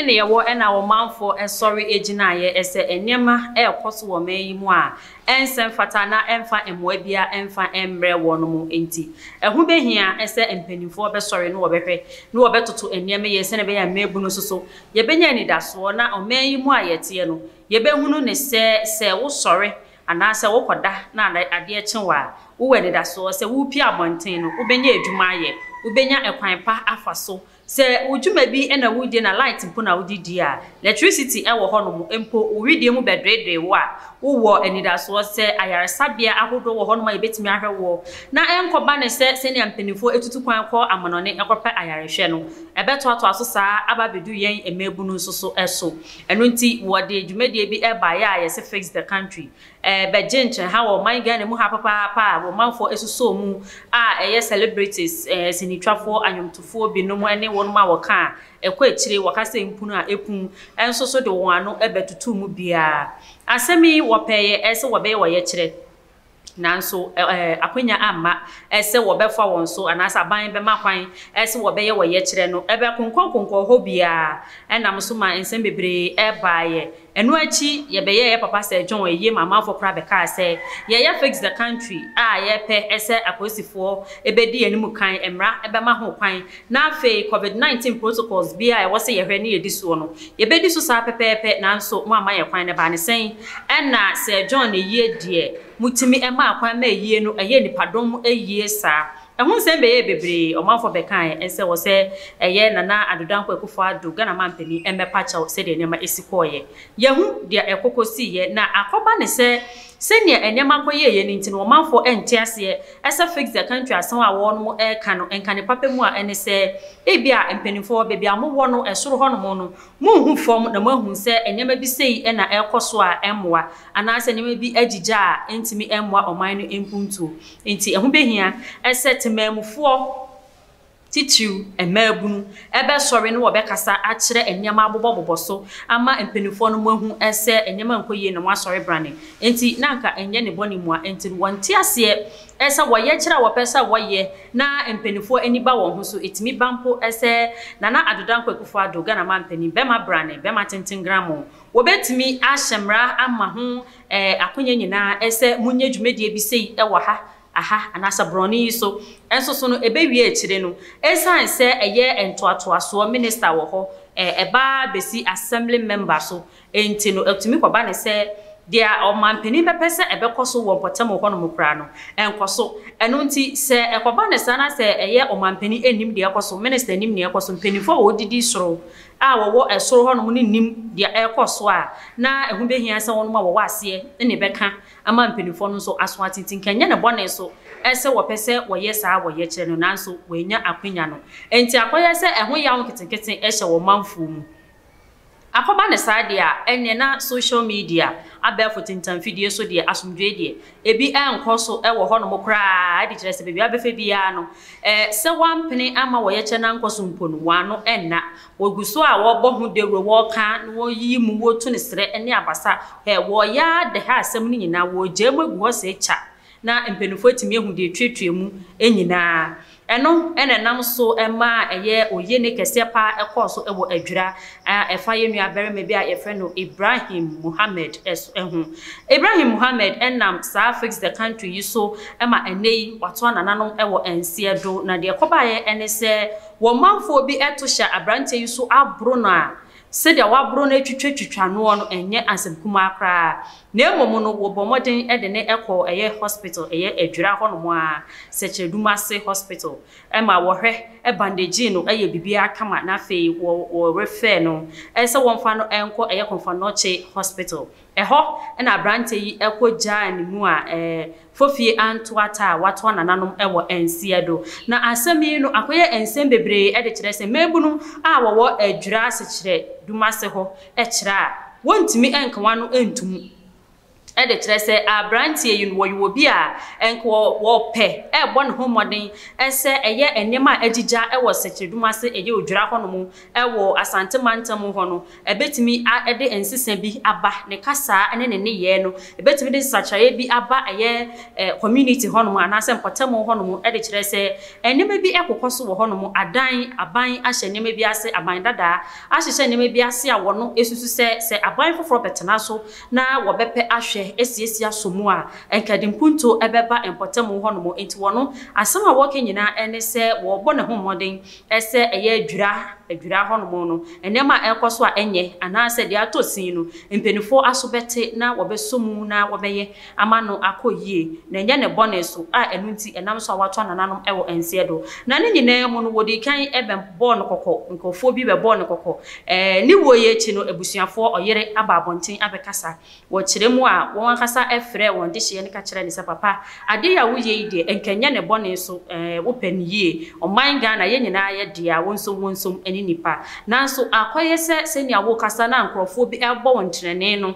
ene ye wo ena wo manfo sorry ejina ye ese enema ekoso wo mayi mu a ensem fata na emfa emwa bia emfa emre wo no mu enti ehu behia ese empanifo be sorry no wo behwe no wo betoto enema ye se ne be ya mebu no soso ye benya ni daso na o mayi mu a yete no ye behunu ne se wo sorry ana se wo koda na ade echewa wo we ne daso se wo pi abonten no wo benya edwuma ye wo benya ekwan pa afaso se ujuma bi ena wudi na light mpo na wudi dia electricity e wo hono mu empo widi mu bedrede wo a wo enidaso se ayaresabia ahodo wo hono ma yebetimi ahwe wo na enkoba ne se ne ampanifo etutu kwan ko amonone ekopa ayarehwe no ebeto ato aso saa ababedu yen emebu no soso eso eno nti wo de dwumade bi e ba ya ye se fix the country bejenche ha wo man Ghana mu ha papa wo manfo esuso mu a eye celebrities sinitwafo anyomtofo bi no mu ene won ma woka ekwa echire wakase mpunu a epun enso so de won ano ebetutu mu bia asemi wopeye ese wobe wo ye kire nanso akwanya amma ese wobefa won so anasa ban be makwan ese wobeye wo ye kire no ebe konkonkonko ho bia enam so ma ensem bebre e baaye enu achi ye beye ye papa se John eye mama for pra be ka se ye fix the country ye pe ese aposifo ebedi enimu kan emra ebe ma ho kwan na afi COVID-19 protocols bia ye wose ye hwe ne ye diso no ye bedi so sa pepepe nanso mo ama ye kwan ne ba ne sen enna se John eye die mutimi ema akwan ma eye no eye nipadom eye sa ehun se be ye bebre omafo be kan ense wo se eye nana adodanko ekufo adu Ghana mampani emepa chaw se de nema esikoye yehu dia ekokosi ye na akoba ne se senia enema koye ye nti no omafo entiase ese fix the country asan a wo no no enkane papa mu a ene se ebia empanifo bebia mo wo no esoro ho no no mu hu fom na mahu se enema bi sei na ekoso a emwa ana se enema bi agija a entimi emwa oman no empuntu enti ehu behia ese temamufo titiu emabunu ebe sori no obekasa akire enyama aboboboso ama empanifo no mahu ese enyama nkoye no asori brane enti nanka enye ne boni mu a enti wonti ase ese woye kira wopesa woye na empanifo eniba won ho so etimi bampo ese nana adodanko ekufo ado Ghana mampani bema brane bema tenten gramo wobetimi ahyemra ama ho akonya nyina ese munye dwumedie bi sei ewo ha aha anasa broni so enso so no ebewie ekire no esan se eye entoatoaso minister wo ho eba besi assembly member so enti no etumi kwaba ne se dia omampani pepese ebekoso wo potem ho no mukra no enkoso eno nti se ekwaba ne sana se eye omampani enim dia ekoso minister enim ne ekoso mpanifo wo didi soro a wo esoro ho no nim dia ekoso a na ehu behia se won ma wo ase ne beka ama mpanifo no so aso atintin kanya ne bone so ese wo pese wo yesa wo ye kire no nanso wo enya akwanya no enti akoye se ehu ya nketenkete ehye wo manfo mu akoba ne sade a enye na social media abefo tintan video so de asomdwe de ebi enkoso ewo ho no mokra adi kire se bebi abefe bia no se wampene ama wo ye kire na nkoso mponu wano enna woguso a wo bo hu de wo ka wo yi mu wo tu ne sere ene abasa wo ya de ha asem ni nyina wo jemu ho se cha na empenufo timi ehu de twetwe mu enyina eno enenam so ema eye oye ne kese pa ekoso ewo adwira efa ye nua bereme bi a yefe no Ibrahim Muhammad Ibrahim Muhammad enam sa fix the country yiso ema enei wato nananom ewo ense do na de koba ye ene se wo manfo bi etosha abrante yiso abro na se de wabro na twetwa no no enye asempuma akra na emomo no wo bomodin ede ne ekọ eye hospital eye adwira ho no mo a Secheredumase hospital ema wo hwe bandage no eye bibia kama na fe wo refer no ese wonfa no enko eye Konfanoche hospital eho na abrante yi ekọ ni mu a fofie antoata wato nananom ewo ensiedo na asemi no akoye ensem bebre ede kire se mebunu a wo adwira Secheredumase ho e kire a wontimi enka wano entum de kyerɛ sɛ abrantie yi no wo bi a enko wo pɛ bɔ ne ho modern ɛsɛ ɛyɛ enema agigya ɛwɔ sekyeduma se ɛyɛ odwira hɔ no mu ɛwɔ asante mantam hɔ no ebetimi ɛde ensesa bi aba ne kasa ɛne ne yɛ no ebetimi de sachaye bi aba ɛyɛ community hɔ no mu anase mpɔtam hɔ no mu ɛde kyerɛ sɛ enema bi ɛkokɔ so wɔ hɔ no mu adan aban ahyɛ enema bi ase aban dada ahyehyɛ enema bi ase a wɔno esusu sɛ aban foforo betena so na wɔbɛpɛ ahwɛ esiesi asomu a enkadimpunto ɛbɛba empɔtam hɔ no mu enti wɔno asɛm a wɔka nyina ɛne sɛ wɔbɔ ne ho mmɔden ɛsɛ ɛyɛ adwira hɔ no mu no enema ɛkɔ so a ɛnyɛ anaasɛ de ato sin no mpenifo aso bɛte na wɔbɛsomu na wɔbɛyɛ ama no akɔyie na ɛnyɛ ne bɔne so a ɛno nti ɛnam so a wato anananom ɛwɔ ɛnseɛ do na ne nyinaa mu no wɔde kan ɛbɛbɔ no kɔkɔ nkɔfo bi bɛbɔ no kɔkɔ ne wo ye chi no abusuafo ɔyere aba abɔnten abɛkasa wɔkyerɛ mu a wɔn akasa ɛfrɛ wɔn de hye ne ka kyerɛ ne sɛ papa ade ya wo ye de enkanya ne bɔne so wo pɛniye ɔman Ghana yɛ nyinaa yɛ de a wonsom ani nipa nanso akɔyɛ sɛ sɛnia wo kasa na nkrɔfo bi ɛbɔ wɔn kyerɛne no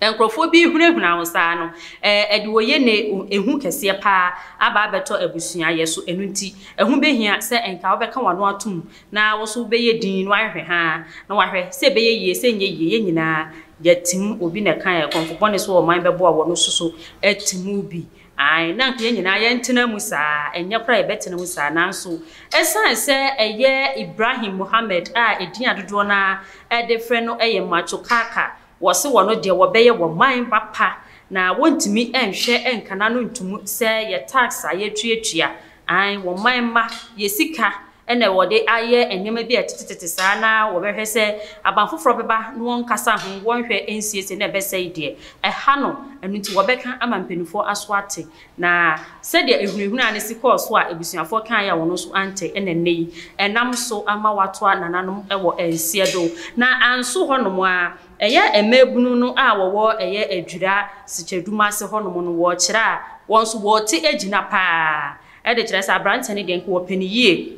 enkrofo bi hunahuna wo saa no ede wo ye ne ehu kese pa aba abeto abusua ye so enu nti ehu behia se enka wo beka wano atum na wo so beye din no ahwe ha na wahwe se beye yie se nye yie nyina yatim obi na kan e konfobone so wo man bebo a wo no soso atimu bi ai na nke nyina ye ntena mu saa enye kra ye betena mu saa nanso esan se eye Ibrahim Muhammad a edin adodo na ede frɛ no eye macho kaka wose wono de wobeye wo man papa na wontimi enhwe enkana no ntumu se ye tax aye tuatua ai wo man ma ye sika ene wode aye enema bi atetete saa na wo behwe se abanfoforo beba no won kasa ho won hwe ensiese na besai de ha no enu nti wo beka amampenifo aso ate na se de ehunehunu ane sikọ so a ebusuafo kan ya wono so ante ene nei enam so ama wato anananom ewo ensie do na anso ho no mo a eye emebunu no a wo eye adwira sichaduma se ho no mo no wo kire a won so wo te agina pa e de kire sa brante ne de nko wo peniye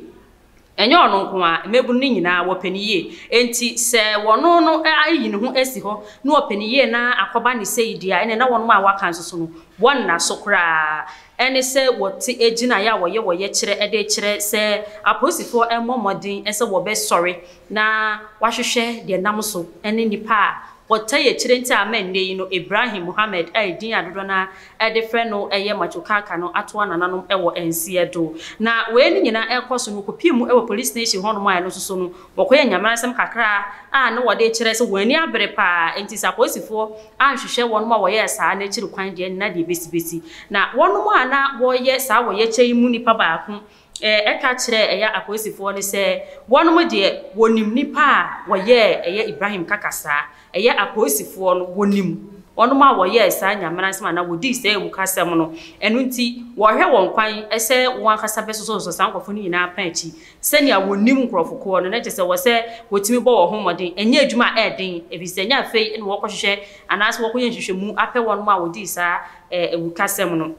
enye ono nko a emebunu ni nyina wo peniye enti se wono no ayi ne ho esi ho na wo peniye na akoba ne seidia ene na wono ma waka nso no won na sokra ene se wote agina ya woye kire ede kire se aposifo emomodin ese wo be sorry na wahwehwe de nam so ene nipa wota ye kire nti amen ne no Ibrahim Muhammad din adodo na ede frɛ no eye machokaka no ato anananom ewo ensie do na we ni nyina ekoso no kopiemu ewo police station hono ma no soso no wokoye nyamransem kakra a no wode kire se wani abere pa enti saposifo ahwehwe wono ma woye saa na kire kwan de na de besibesi na wono ma na woye saa woye kyei mu nipa baako eka kire eya aposifo ne se wono mo de wonim nipa a woye eye Ibrahim kakasa eye aposifo no wonim wono ma woye saa nyamransem na wodi se ewukasem no enu nti wo hwe won kwan ese won akasa besoso so sankofo ni nyina pa achi senia wonim nkrofoko no na kyese wo se wotimi bo wo homoden enye adwuma eden ebisenya afei ne wo kwohwehwe anase wo koye hwehwemu apɛ wono ma wodi saa ewukasem no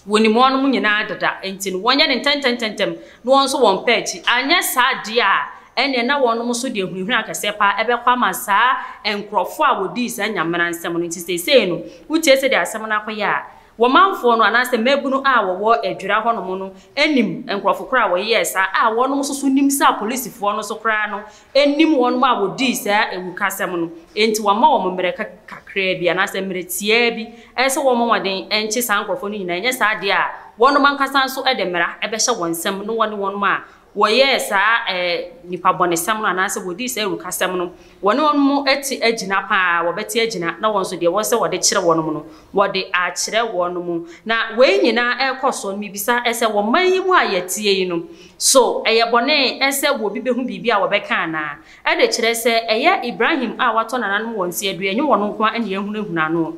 wonim wono nyina dada enti no wonya ne tententem no won so won pa achi anya saa de a ene na wonom so de hunhun akase pa ebekwa ma saa enkrofo a wodi saa nyamransem no nti sesei no wutie se de asem na akoye a womanfo no anase mebunu a wo adwira ho no no enim enkrofo kra wo yesa a wonom so nim sa policefo no so kra no enim wonom a wodi saa ewukasem no enti wama wo mmereka kakra bi anase mmeretia bi ese wo momoden enchi sa enkrofo no nyina enye saa de a wonom ankasa so edemera ebehye wonsem no wonom a woye saa nipa bonesam no anase wodi saa ewukasem no wonom eti agina pa wo beti agina na won so de wo se wode kire wonom no wode a kire wonom na we nyina ekoso no bibisa ese wo manyimu ayetie yi no so eye bone ese wo bi behu bibi a wo beka na e de kire se eye Ibrahim a wato nananom wonsi adu enye wono nko ane yehunahuna no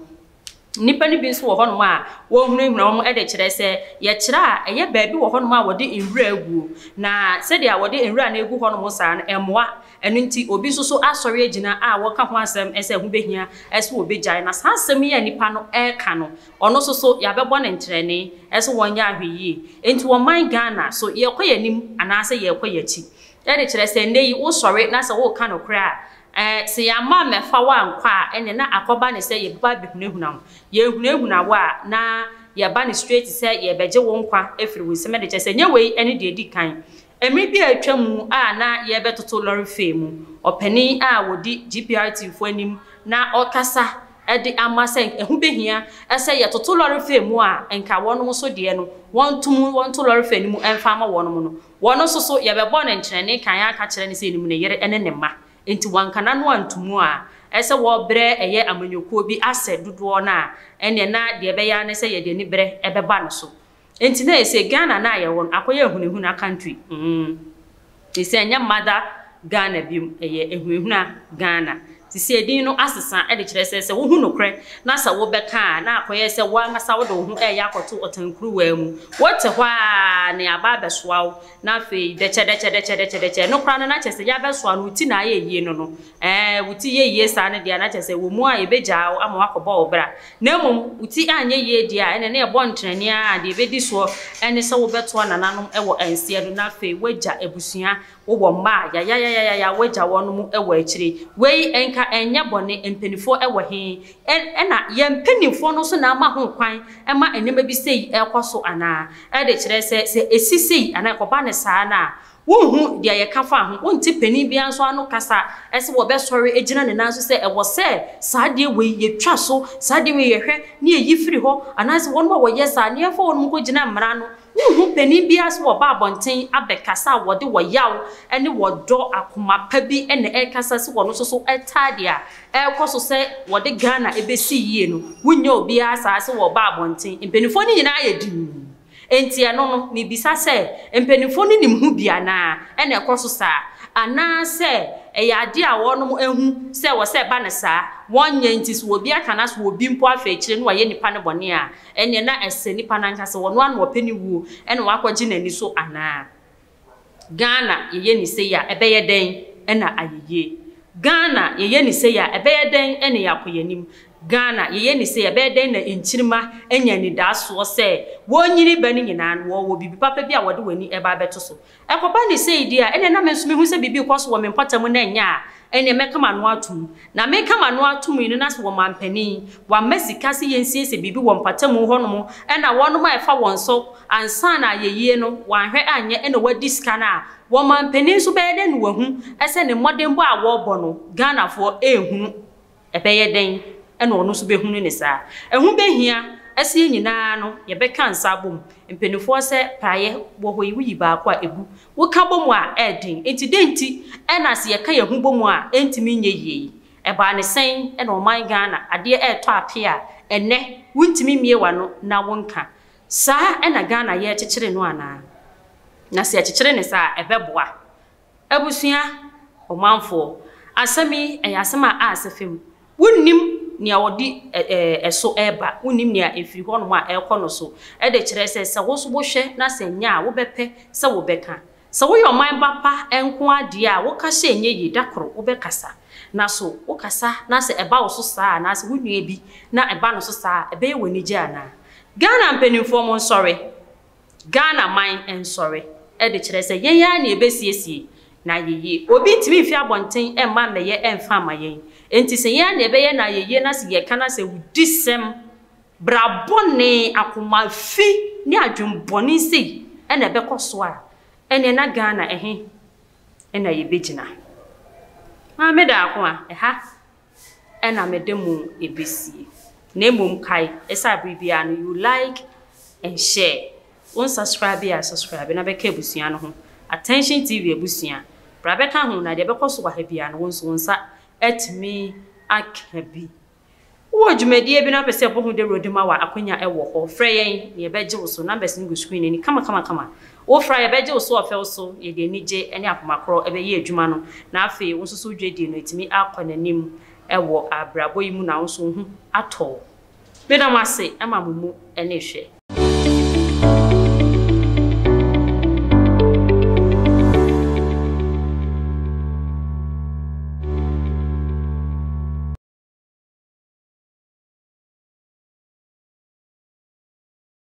nipa ni bi nso wo hono ma wo hunahuna wo e de kire se ye kire a eye baabi wo hono ma wode enwura agu na se de a wode enwura na egu hono mo saa no emoa enu nti obi so asori agina a wo ka ho asem ese hu behia ese wo begyae na saa asem ya nipa no e ka no ono so ya bebo na ntrene ese wonya ahweyi enti wo man Ghana so ye koyanim anase ye koyachi e de kire se ndey wo sori na se wo ka no kra se ya ma mefa wa nkwa ene na akoba ne se ye ba behunahuna ye hunahuna wa na ye ba ne straight se ye beje wo nkwa efiri wo se me de che se nya wei ene de edi kan emi bi atwamu a na ye betoto lorry fame opani a wodi GPRT fo anim na okasa edi amasen ehu behia ese ye toto lorry fame a enka wono so de no won to lorry fame mu emfa ma wono no wono so ye bebo ne nkyerene kan aka kire ne se enim ne yere ene ne ma enti wankana no antumu a ese wo bre eye amanyokuo bi ase dodo na ene na de be ya ne se ye de ni bre ebeba no so enti na ese Ghana na ye won akoye ehunehuna country ese anya mother Ghana bi eye ehunehuna Ghana tisi edin no asesa e de kire se wo hu nokre na sa wo beka na akoye se wo angasa wo de wo hu e yakoto otankuru wa mu wote hwa ne aba besoa na fe de che no kra na chese ya besoa no uti na ye no uti ye sa ne dia na chese wo mu a ebeja ama wakoba obra na mum uti anye ye dia ene na e bo ntrani a de ebedi so ene se wo beto nananom e wo ansie do na fe waja ebusua wo mma ya waja wono mu e wo akire wei enka enya bone empenifo e wo he na ye empenifo no so na ama ho kwan e ma enema bi sei e kwaso ana e de kire se esisi ana koba ne saa na wohu dia ye kafa ho wonti pani bia nso ano kasa ese wo be sori ejina ne nanso se e wo se saa de we ye twa so saa de we ye hwe ne yi firi ho anase won mo wo ye saa ne fa won ko jina mmara no wohu pani bia so wo ba abonten abekasa wo de wo yaw ene wo do akoma pa bi ene e kasa se wo no so etade a e koso se wo de Ghana ebesi yie no wunya obi asa se wo ba abonten mpanifo ni nyina ye dim enti eno no mi bisa se empenifo ni nim hu bia na ene ekoso sa ana se eyade a wonom ehu se wo se ba ne sa wonye enti so obi aka na so obi mpo afa ekire no waye nipa ne bone a ene na ese nipa na nka se wono an wo pani wu ene wakwaji nani so ana Ghana yeye ni se ya ebeye den ena ayeye Ghana yeye ni se ya ebeye den ene yakoyanim Ghana yeye ni se ebeden na enchirima enya ni daso se wonyiri bani nyina no wo bibi papa bi a wode wani eba beto so ekoba ni se idia ene na menso mehu se bibi kwaso wo mempatam na enya ene mekama no atum na mekama no atum ni na so wo mampani wa mesika se yensie se bibi wo mpatam ho no ena wono ma efa won so ansa na yeye no wanhwe anye ene wadi sika na wo mampani so beden no wahu ese ne modembo a wo bo no Ghana fo ehunu ebeye den eno ono so behunu ne saa ehu behia ase nyina no ye beka nsa bom mpenifo se paye wo hoyi wuyi ba kwa ebu wo ka bom a edin enti denti ena se ye ka ye hu bom a entimi nye yie e ba ne sen ena o man Ghana ade e to apia ene wuntimi miewa no na wonka saa ena Ghana ye kekere no ana na se kekere ne saa ebeboa abusua o manfo asami eyasema asefem wunnim nia wodi eso eba unim nia efiri ho no ma ekono so e de kire se wo so bo hwe na se nya wo bepe se wo beka se wo yo man bapa enko ade a wo ka hye nye yi dakoro wo bekasa na so wo kasa na se eba wo so saa na se wunua bi na eba no so saa ebe ye wani gya na Ghana mpenimfo mo sorry Ghana man en sorry e de kire se yen ya na ebesiesie na yeye obi ntimi fi abonten emma meye emfa mayen enti se ya na ebeye na yeye na se ye kana se wudisem brabone akoma fi ni adwumboni sei ena bekoso a ene na Ghana ena ye begina ma me da akwa ena medemu ebesie na emom kai esa bibia no you like and share on subscribe na be ka busua no ho Attention TV ebusua brabeka ho na de bekoso wa ha bia no wonso wonsa etmi akabi wo dwumadie bi na pese bohu de rodima wa akonya ewo ho frɛ yen ne beje wo so numbers ni go screen ni kama wo fra ye beje wo so ofel so ye de nije ene akomakro ebe ye adwuma no na afi wo so so dwedie no etmi akɔnanim ewo abrabo yi mu na wo so hu atɔ be na mase ema mumu ene hwɛ